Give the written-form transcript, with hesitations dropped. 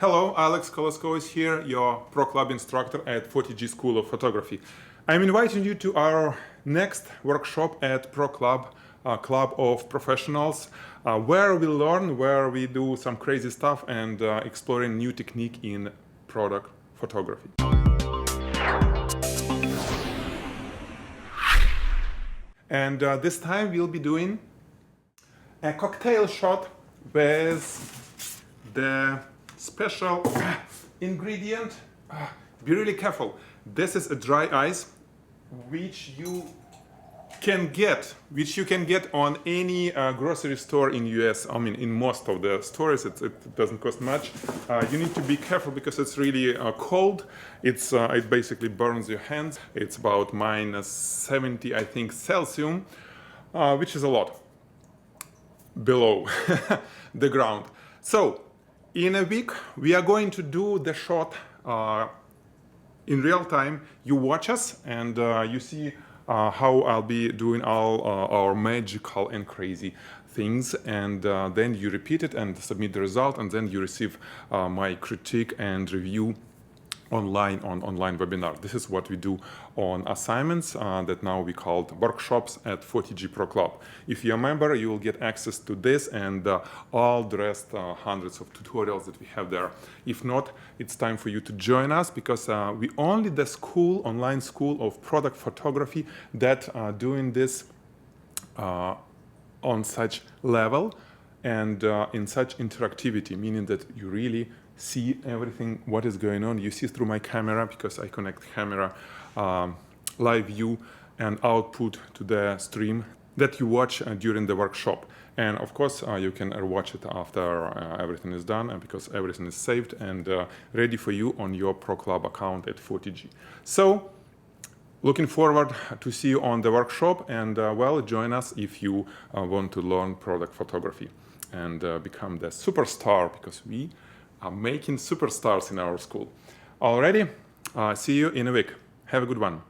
Hello, Alex Kolosko is here, your Pro Club instructor at Photigy School of Photography. I'm inviting you to our next workshop at Pro Club, Club of Professionals, where we learn, where we do some crazy stuff and exploring new technique in product photography. And this time we'll be doing a cocktail shot with the special ingredient. Be really careful. This is a dry ice, which you can get on any grocery store in US. I mean, in most of the stores, it doesn't cost much. You need to be careful because it's really cold. It basically burns your hands. It's about -70, I think, Celsius, which is a lot below the ground. So in a week, we are going to do the shot in real time. You watch us and you see how I'll be doing all our magical and crazy things, and then you repeat it and submit the result, and then you receive my critique and review online on online webinar. This is what we do on assignments that now we called workshops at Photigy Pro Club. If you're a member, you will get access to this and all the rest, hundreds of tutorials that we have there. If not, it's time for you to join us, because we only the school, online school of product photography, that doing this on such level and in such interactivity, meaning that you really see everything what is going on. You see through my camera, because I connect camera, live view and output to the stream that you watch during the workshop. And of course you can watch it after everything is done, and because everything is saved and ready for you on your Pro Club account at Photigy. So looking forward to see you on the workshop, and well, join us if you want to learn product photography and become the superstar, because we are making superstars in our school. Already, see you in a week. Have a good one.